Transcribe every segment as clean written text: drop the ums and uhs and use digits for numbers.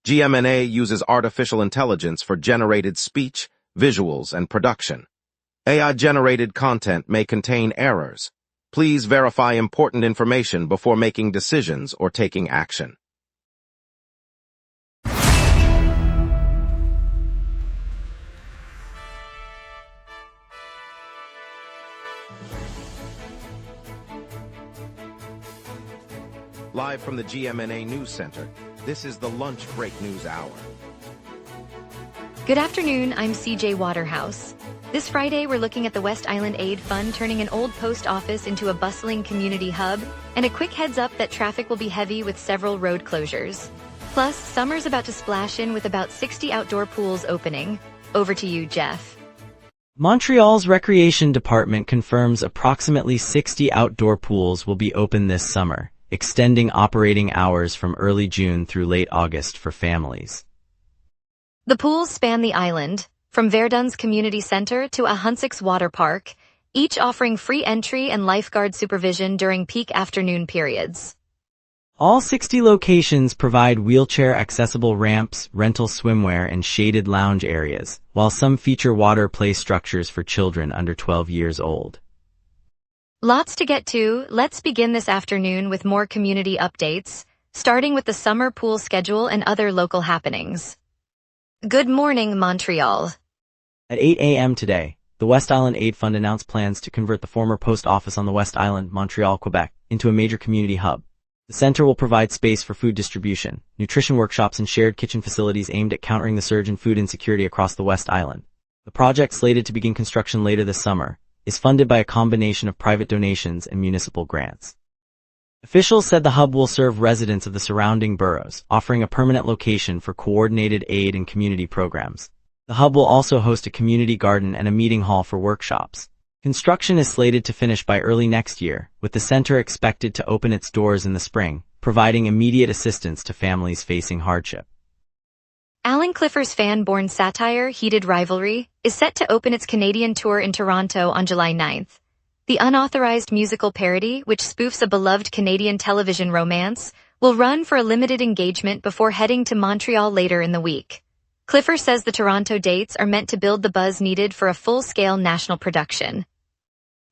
GMNA uses artificial intelligence for generated speech, visuals, and production. AI-generated content may contain errors. Please verify important information before making decisions or taking action. Live from the GMNA News Center, this is the Lunch Break News Hour. Good afternoon, I'm CJ Waterhouse. This Friday, we're looking at the West Island Aid Fund turning an old post office into a bustling community hub, and a quick heads up that traffic will be heavy with several road closures. Plus, summer's about to splash in with about 60 outdoor pools opening. Over to you, Jeff. Montreal's Recreation Department confirms approximately 60 outdoor pools will be open this summer, extending operating hours from early June through late August for families. The pools span the island, from Verdun's Community Center to Ahuntsic Water Park, each offering free entry and lifeguard supervision during peak afternoon periods. All 60 locations provide wheelchair-accessible ramps, rental swimwear, and shaded lounge areas, while some feature water play structures for children under 12 years old. Lots to get to. Let's begin this afternoon with more community updates, starting with the summer pool schedule and other local happenings. Good morning, Montreal. At 8 a.m. today, the West Island Aid Fund announced plans to convert the former post office on the West Island, Montreal, Quebec, into a major community hub. The center will provide space for food distribution, nutrition workshops, and shared kitchen facilities aimed at countering the surge in food insecurity across the West Island. The project, slated to begin construction later this summer, is funded by a combination of private donations and municipal grants. Officials said the hub will serve residents of the surrounding boroughs, offering a permanent location for coordinated aid and community programs. The hub will also host a community garden and a meeting hall for workshops. Construction is slated to finish by early next year, with the center expected to open its doors in the spring, providing immediate assistance to families facing hardship. Alan Clifford's fan-born satire, Heated Rivalry, is set to open its Canadian tour in Toronto on July 9th. The unauthorized musical parody, which spoofs a beloved Canadian television romance, will run for a limited engagement before heading to Montreal later in the week. Clifford says the Toronto dates are meant to build the buzz needed for a full-scale national production.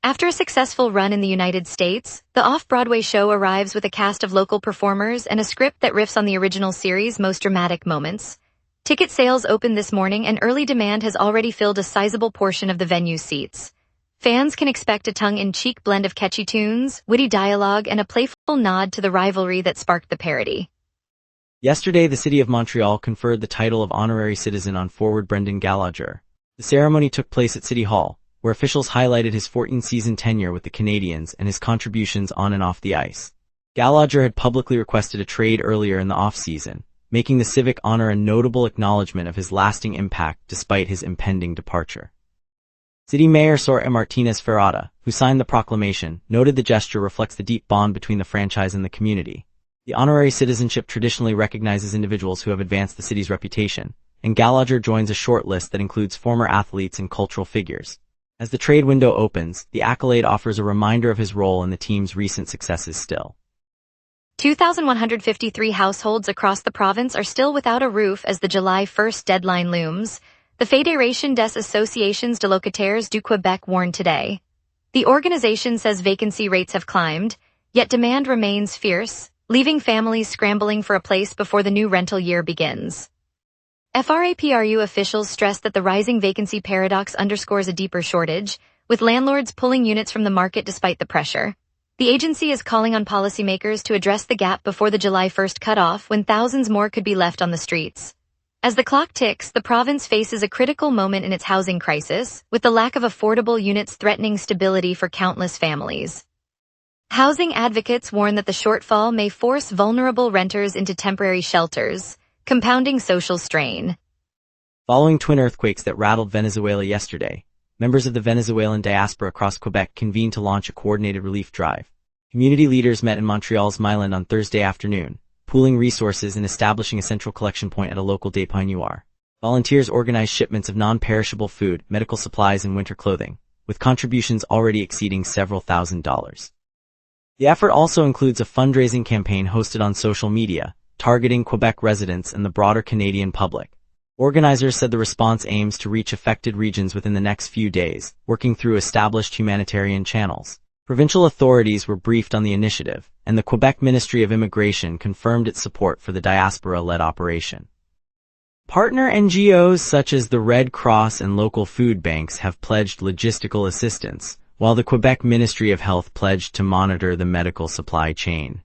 After a successful run in the United States, the off-Broadway show arrives with a cast of local performers and a script that riffs on the original series' most dramatic moments. Ticket sales opened this morning, and early demand has already filled a sizable portion of the venue's seats. Fans can expect a tongue-in-cheek blend of catchy tunes, witty dialogue, and a playful nod to the rivalry that sparked the parody. Yesterday, the City of Montreal conferred the title of Honorary Citizen on forward Brendan Gallagher. The ceremony took place at City Hall, where officials highlighted his 14-season tenure with the Canadiens and his contributions on and off the ice. Gallagher had publicly requested a trade earlier in the off-season, making the civic honor a notable acknowledgement of his lasting impact despite his impending departure. City Mayor Sor Martinez Ferrada, who signed the proclamation, noted the gesture reflects the deep bond between the franchise and the community. The honorary citizenship traditionally recognizes individuals who have advanced the city's reputation, and Gallagher joins a short list that includes former athletes and cultural figures. As the trade window opens, the accolade offers a reminder of his role in the team's recent successes still. 2,153 households across the province are still without a roof as the July 1st deadline looms. The Fédération des Associations de Locataires du Québec warned today. The organization says vacancy rates have climbed, yet demand remains fierce, leaving families scrambling for a place before the new rental year begins. FRAPRU officials stress that the rising vacancy paradox underscores a deeper shortage, with landlords pulling units from the market despite the pressure. The agency is calling on policymakers to address the gap before the July 1st cutoff, when thousands more could be left on the streets. As the clock ticks, the province faces a critical moment in its housing crisis, with the lack of affordable units threatening stability for countless families. Housing advocates warn that the shortfall may force vulnerable renters into temporary shelters, compounding social strain. Following twin earthquakes that rattled Venezuela yesterday, members of the Venezuelan diaspora across Quebec convened to launch a coordinated relief drive. Community leaders met in Montreal's Myland on Thursday afternoon, pooling resources and establishing a central collection point at a local dépanneur. Volunteers organized shipments of non-perishable food, medical supplies, and winter clothing, with contributions already exceeding several $1,000s. The effort also includes a fundraising campaign hosted on social media, targeting Quebec residents and the broader Canadian public. Organizers said the response aims to reach affected regions within the next few days, working through established humanitarian channels. Provincial authorities were briefed on the initiative, and the Quebec Ministry of Immigration confirmed its support for the diaspora-led operation. Partner NGOs such as the Red Cross and local food banks have pledged logistical assistance, while the Quebec Ministry of Health pledged to monitor the medical supply chain.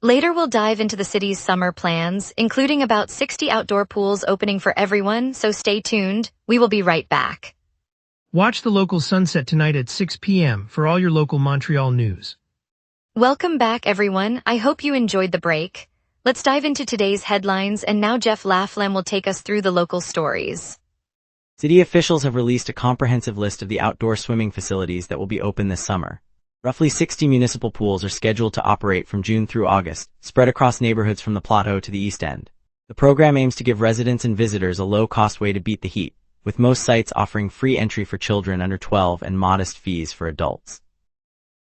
Later we'll dive into the city's summer plans, including about 60 outdoor pools opening for everyone, so stay tuned. We will be right back. Watch the local sunset tonight at 6 p.m. for all your local Montreal news. Welcome back, everyone. I hope you enjoyed the break. Let's dive into today's headlines, and now Jeff Laflamme will take us through the local stories. City officials have released a comprehensive list of the outdoor swimming facilities that will be open this summer. Roughly 60 municipal pools are scheduled to operate from June through August, spread across neighborhoods from the Plateau to the East End. The program aims to give residents and visitors a low-cost way to beat the heat, with most sites offering free entry for children under 12 and modest fees for adults.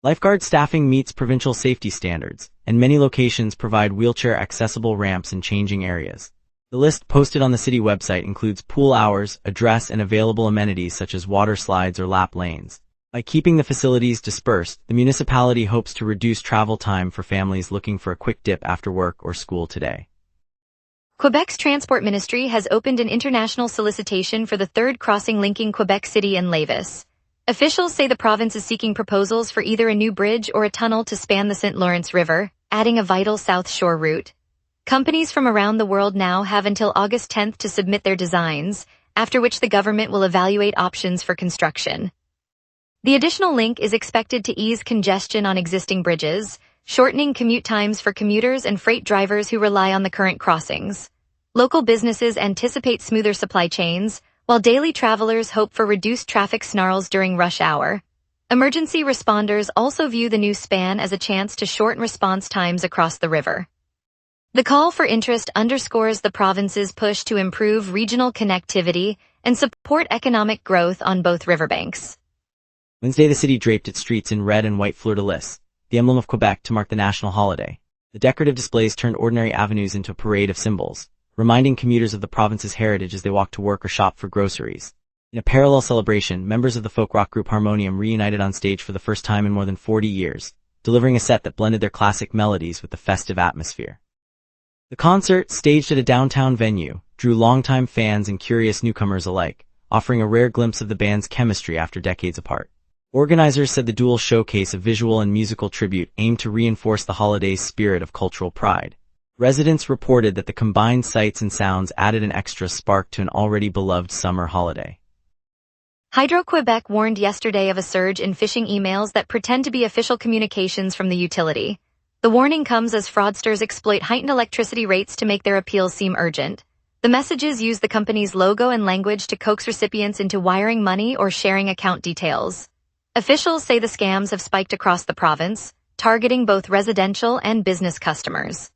Lifeguard staffing meets provincial safety standards, and many locations provide wheelchair-accessible ramps and changing areas. The list posted on the city website includes pool hours, address, and available amenities such as water slides or lap lanes. By keeping the facilities dispersed, the municipality hopes to reduce travel time for families looking for a quick dip after work or school today. Quebec's Transport Ministry has opened an international solicitation for the third crossing linking Quebec City and Lévis. Officials say the province is seeking proposals for either a new bridge or a tunnel to span the St. Lawrence River, adding a vital South Shore route. Companies from around the world now have until August 10th to submit their designs, after which the government will evaluate options for construction. The additional link is expected to ease congestion on existing bridges, shortening commute times for commuters and freight drivers who rely on the current crossings. Local businesses anticipate smoother supply chains, while daily travelers hope for reduced traffic snarls during rush hour. Emergency responders also view the new span as a chance to shorten response times across the river. The call for interest underscores the province's push to improve regional connectivity and support economic growth on both riverbanks. Wednesday, the city draped its streets in red and white fleur-de-lis, the emblem of Quebec, to mark the national holiday. The decorative displays turned ordinary avenues into a parade of symbols, reminding commuters of the province's heritage as they walk to work or shop for groceries. In a parallel celebration, members of the folk rock group Harmonium reunited on stage for the first time in more than 40 years, delivering a set that blended their classic melodies with the festive atmosphere. The concert, staged at a downtown venue, drew longtime fans and curious newcomers alike, offering a rare glimpse of the band's chemistry after decades apart. Organizers said the dual showcase of visual and musical tribute aimed to reinforce the holiday's spirit of cultural pride. Residents reported that the combined sights and sounds added an extra spark to an already beloved summer holiday. Hydro-Quebec warned yesterday of a surge in phishing emails that pretend to be official communications from the utility. The warning comes as fraudsters exploit heightened electricity rates to make their appeals seem urgent. The messages use the company's logo and language to coax recipients into wiring money or sharing account details. Officials say the scams have spiked across the province, targeting both residential and business customers.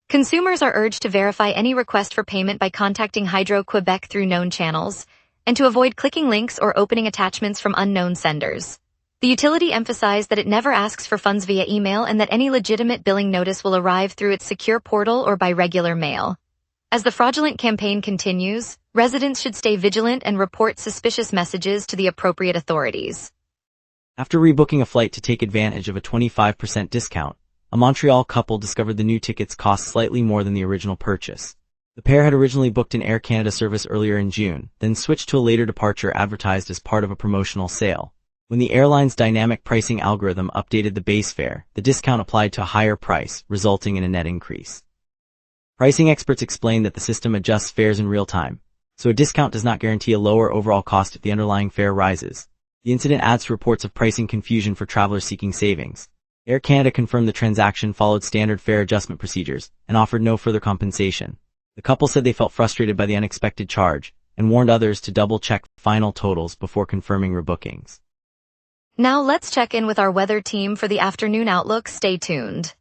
Consumers are urged to verify any request for payment by contacting Hydro-Quebec through known channels, and to avoid clicking links or opening attachments from unknown senders. The utility emphasized that it never asks for funds via email and that any legitimate billing notice will arrive through its secure portal or by regular mail. As the fraudulent campaign continues, residents should stay vigilant and report suspicious messages to the appropriate authorities. After rebooking a flight to take advantage of a 25% discount, a Montreal couple discovered the new tickets cost slightly more than the original purchase. The pair had originally booked an Air Canada service earlier in June, then switched to a later departure advertised as part of a promotional sale. When the airline's dynamic pricing algorithm updated the base fare, the discount applied to a higher price, resulting in a net increase. Pricing experts explain that the system adjusts fares in real time, so a discount does not guarantee a lower overall cost if the underlying fare rises. The incident adds to reports of pricing confusion for travelers seeking savings. Air Canada confirmed the transaction followed standard fare adjustment procedures and offered no further compensation. The couple said they felt frustrated by the unexpected charge and warned others to double-check final totals before confirming rebookings. Now let's check in with our weather team for the afternoon outlook. Stay tuned.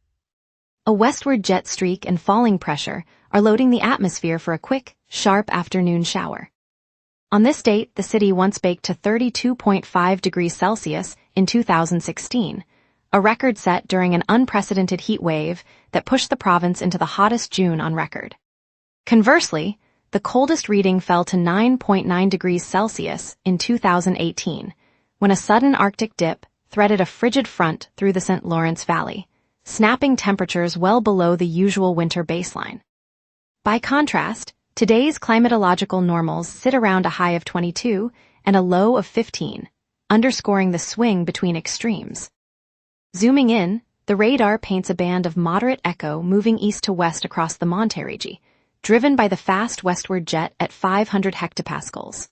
A westward jet streak and falling pressure are loading the atmosphere for a quick, sharp afternoon shower. On this date, the city once baked to 32.5 degrees Celsius in 2016, a record set during an unprecedented heat wave that pushed the province into the hottest June on record. Conversely, the coldest reading fell to 9.9 degrees Celsius in 2018, when a sudden Arctic dip threaded a frigid front through the St. Lawrence Valley, snapping temperatures well below the usual winter baseline. By contrast, today's climatological normals sit around a high of 22 and a low of 15, underscoring the swing between extremes. Zooming in, the radar paints a band of moderate echo moving east to west across the Montérégie, driven by the fast westward jet at 500 hectopascals.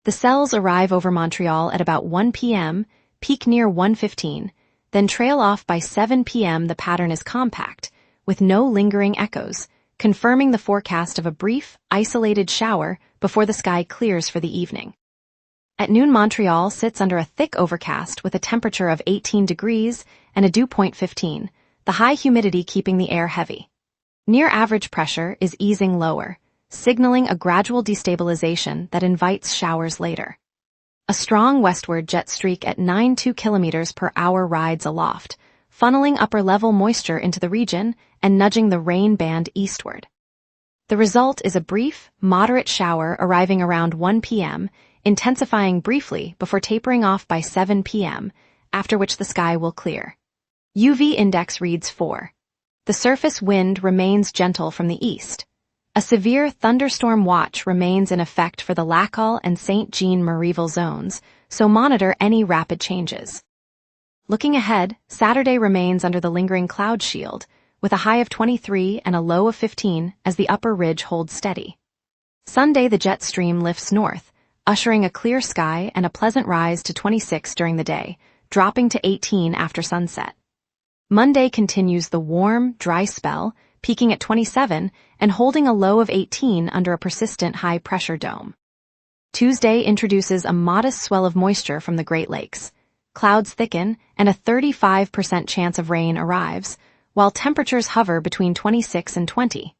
The cells arrive over Montreal at about 1 p.m., peak near 1:15, then trail off by 7 p.m. The pattern is compact, with no lingering echoes, confirming the forecast of a brief, isolated shower before the sky clears for the evening. At noon, Montreal sits under a thick overcast with a temperature of 18 degrees and a dew point 15, the high humidity keeping the air heavy. Near average pressure is easing lower, signaling a gradual destabilization that invites showers later. A strong westward jet streak at 92 kilometers per hour rides aloft, funneling upper-level moisture into the region and nudging the rain band eastward. The result is a brief, moderate shower arriving around 1 p.m., intensifying briefly before tapering off by 7 p.m., after which the sky will clear. UV index reads 4. The surface wind remains gentle from the east. A severe thunderstorm watch remains in effect for the Lacal and Saint-Jean-Marieville zones, so monitor any rapid changes. Looking ahead, Saturday remains under the lingering cloud shield, with a high of 23 and a low of 15 as the upper ridge holds steady. Sunday, the jet stream lifts north, ushering a clear sky and a pleasant rise to 26 during the day, dropping to 18 after sunset. Monday continues the warm, dry spell, peaking at 27 and holding a low of 18 under a persistent high-pressure dome. Tuesday introduces a modest swell of moisture from the Great Lakes. Clouds thicken and a 35% chance of rain arrives, while temperatures hover between 26 and 20.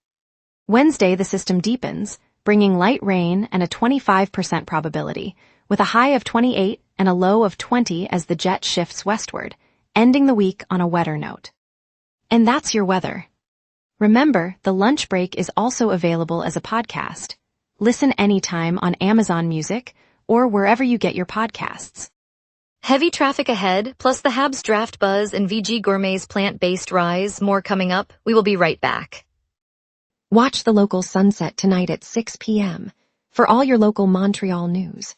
Wednesday, the system deepens, bringing light rain and a 25% probability, with a high of 28 and a low of 20 as the jet shifts westward, ending the week on a wetter note. And that's your weather. Remember, the lunch break is also available as a podcast. Listen anytime on Amazon Music or wherever you get your podcasts. Heavy traffic ahead, plus the Habs draft buzz and VG Gourmet's plant-based rise. More coming up. We will be right back. Watch the local sunset tonight at 6 p.m. for all your local Montreal news.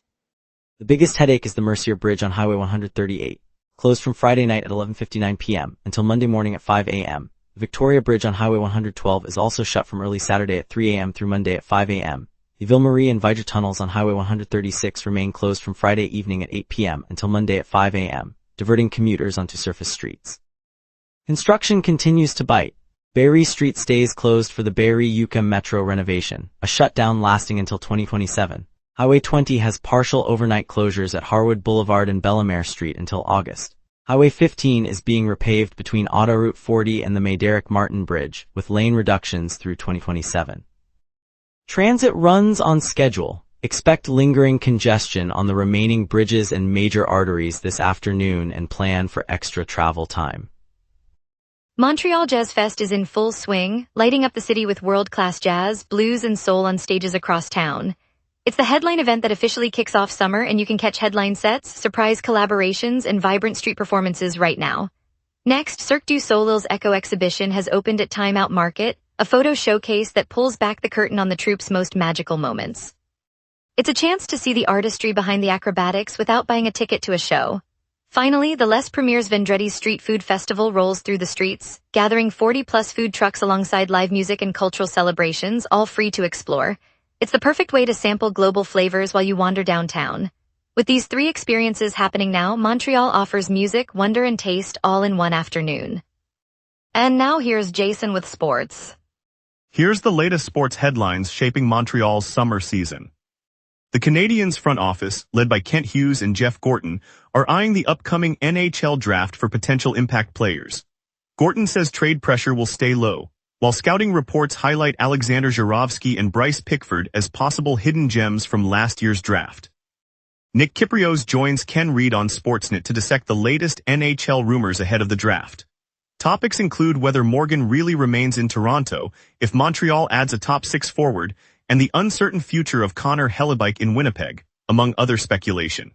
The biggest headache is the Mercier Bridge on Highway 138, closed from Friday night at 11:59 p.m. until Monday morning at 5 a.m. The Victoria Bridge on Highway 112 is also shut from early Saturday at 3 a.m. through Monday at 5 a.m. The Ville-Marie and Viger tunnels on Highway 136 remain closed from Friday evening at 8 p.m. until Monday at 5 a.m., diverting commuters onto surface streets. Construction continues to bite. Barrie Street stays closed for the Barrie-Yucca Metro renovation, a shutdown lasting until 2027. Highway 20 has partial overnight closures at Harwood Boulevard and Bellemare Street until August. Highway 15 is being repaved between Autoroute 40 and the Médéric-Martin Bridge, with lane reductions through 2027. Transit runs on schedule. Expect lingering congestion on the remaining bridges and major arteries this afternoon and plan for extra travel time. Montreal Jazz Fest is in full swing, lighting up the city with world-class jazz, blues, and soul on stages across town. It's the headline event that officially kicks off summer, and you can catch headline sets, surprise collaborations, and vibrant street performances right now. Next, Cirque du Soleil's Echo exhibition has opened at Time Out Market, a photo showcase that pulls back the curtain on the troupe's most magical moments. It's a chance to see the artistry behind the acrobatics without buying a ticket to a show. Finally, the Les Premiers Vendredi Street Food Festival rolls through the streets, gathering 40-plus food trucks alongside live music and cultural celebrations, all free to explore. It's the perfect way to sample global flavors while you wander downtown. With these three experiences happening now, Montreal offers music, wonder, and taste all in one afternoon. And now here's Jason with sports. Here's the latest sports headlines shaping Montreal's summer season. The Canadiens' front office, led by Kent Hughes and Jeff Gorton, are eyeing the upcoming NHL draft for potential impact players. Gorton says trade pressure will stay low, while scouting reports highlight Alexander Zhuravsky and Bryce Pickford as possible hidden gems from last year's draft. Nick Kyprios joins Ken Reed on Sportsnet to dissect the latest NHL rumors ahead of the draft. Topics include whether Morgan really remains in Toronto, if Montreal adds a top six forward, and the uncertain future of Connor Hellebuyck in Winnipeg, among other speculation.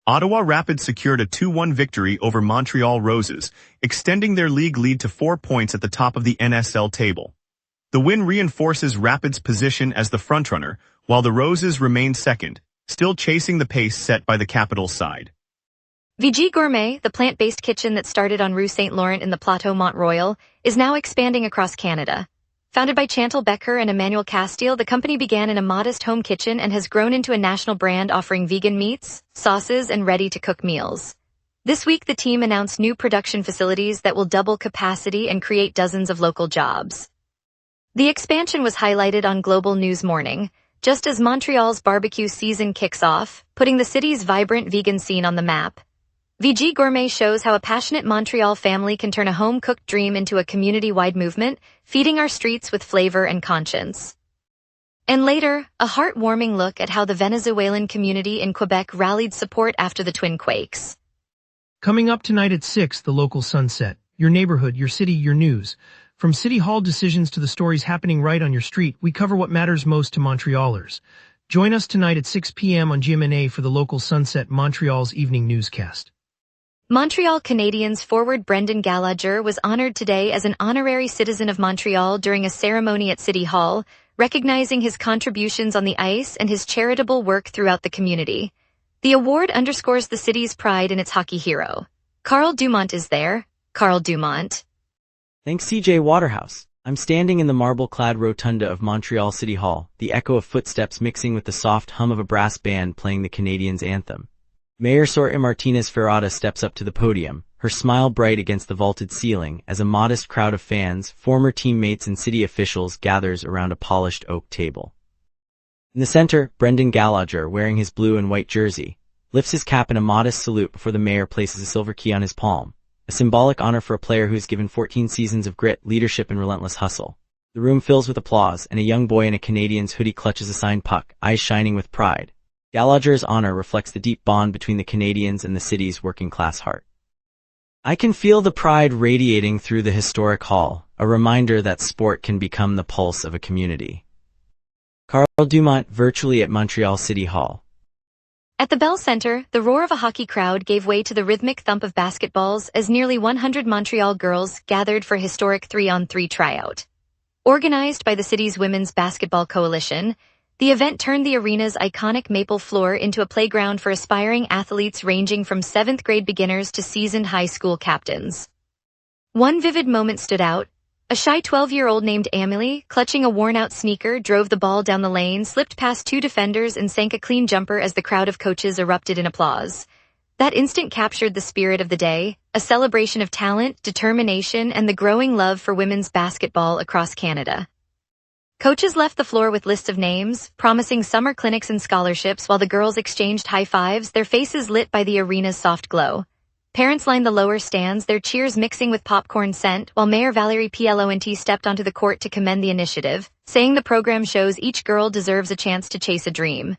Ottawa Rapids secured a 2-1 victory over Montreal Roses, extending their league lead to 4 points at the top of the NSL table. The win reinforces Rapids' position as the frontrunner, while the Roses remain second, still chasing the pace set by the Capitals side. VG Gourmet, the plant-based kitchen that started on Rue St. Laurent in the Plateau Mont-Royal, is now expanding across Canada. Founded by Chantal Becker and Emmanuel Castile, the company began in a modest home kitchen and has grown into a national brand offering vegan meats, sauces, and ready-to-cook meals. This week, the team announced new production facilities that will double capacity and create dozens of local jobs. The expansion was highlighted on Global News Morning, just as Montreal's barbecue season kicks off, putting the city's vibrant vegan scene on the map. VG Gourmet shows how a passionate Montreal family can turn a home-cooked dream into a community-wide movement, feeding our streets with flavor and conscience. And later, a heartwarming look at how the Venezuelan community in Quebec rallied support after the twin quakes. Coming up tonight at 6, the local sunset. Your neighborhood, your city, your news. From City Hall decisions to the stories happening right on your street, we cover what matters most to Montrealers. Join us tonight at 6 p.m. on GMna for the local sunset, Montreal's evening newscast. Montreal Canadiens forward Brendan Gallagher was honored today as an honorary citizen of Montreal during a ceremony at City Hall, recognizing his contributions on the ice and his charitable work throughout the community. The award underscores the city's pride in its hockey hero. Carl Dumont is there. Carl Dumont. Thanks CJ Waterhouse. I'm standing in the marble-clad rotunda of Montreal City Hall, the echo of footsteps mixing with the soft hum of a brass band playing the Canadiens' anthem. Mayor Soraya Martinez Ferrada steps up to the podium, her smile bright against the vaulted ceiling as a modest crowd of fans, former teammates and city officials gathers around a polished oak table. In the center, Brendan Gallagher, wearing his blue and white jersey, lifts his cap in a modest salute before the mayor places a silver key on his palm, a symbolic honor for a player who has given 14 seasons of grit, leadership, and relentless hustle. The room fills with applause, and a young boy in a Canadiens hoodie clutches a signed puck, eyes shining with pride. Gallagher's honor reflects the deep bond between the Canadiens and the city's working-class heart. I can feel the pride radiating through the historic hall, a reminder that sport can become the pulse of a community. Carl Dumont, virtually at Montreal City Hall. At the Bell Center, the roar of a hockey crowd gave way to the rhythmic thump of basketballs as nearly 100 Montreal girls gathered for a historic 3-on-3 tryout. Organized by the city's Women's Basketball Coalition, the event turned the arena's iconic maple floor into a playground for aspiring athletes ranging from 7th-grade beginners to seasoned high school captains. One vivid moment stood out. A shy 12-year-old named Amelie, clutching a worn-out sneaker, drove the ball down the lane, slipped past 2 defenders, and sank a clean jumper as the crowd of coaches erupted in applause. That instant captured the spirit of the day, a celebration of talent, determination, and the growing love for women's basketball across Canada. Coaches left the floor with lists of names, promising summer clinics and scholarships while the girls exchanged high fives, their faces lit by the arena's soft glow. Parents lined the lower stands, their cheers mixing with popcorn scent, while Mayor Valérie Plante stepped onto the court to commend the initiative, saying the program shows each girl deserves a chance to chase a dream.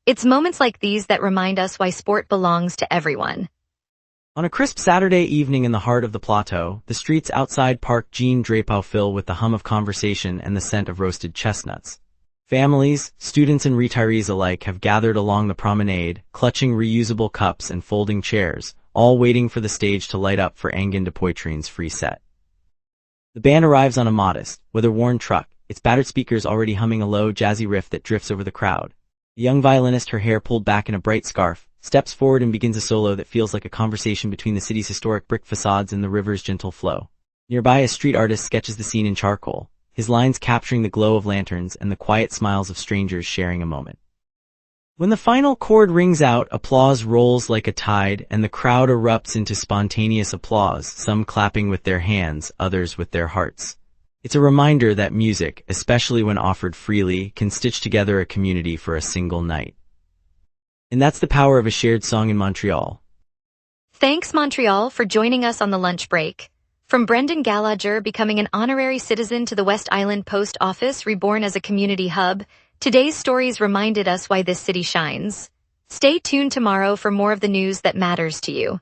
It's moments like these that remind us why sport belongs to everyone. On a crisp Saturday evening in the heart of the Plateau, the streets outside Parc Jean-Drapeau fill with the hum of conversation and the scent of roasted chestnuts. Families, students and retirees alike have gathered along the promenade, clutching reusable cups and folding chairs, all waiting for the stage to light up for Angan de Poitrine's free set. The band arrives on a modest, weather-worn truck, its battered speakers already humming a low, jazzy riff that drifts over the crowd. The young violinist, her hair pulled back in a bright scarf, steps forward and begins a solo that feels like a conversation between the city's historic brick facades and the river's gentle flow. Nearby, a street artist sketches the scene in charcoal, his lines capturing the glow of lanterns and the quiet smiles of strangers sharing a moment. When the final chord rings out, applause rolls like a tide, and the crowd erupts into spontaneous applause, some clapping with their hands, others with their hearts. It's a reminder that music, especially when offered freely, can stitch together a community for a single night. And that's the power of a shared song in Montreal. Thanks, Montreal, for joining us on the lunch break. From Brendan Gallagher becoming an honorary citizen to the West Island Post Office reborn as a community hub, today's stories reminded us why this city shines. Stay tuned tomorrow for more of the news that matters to you.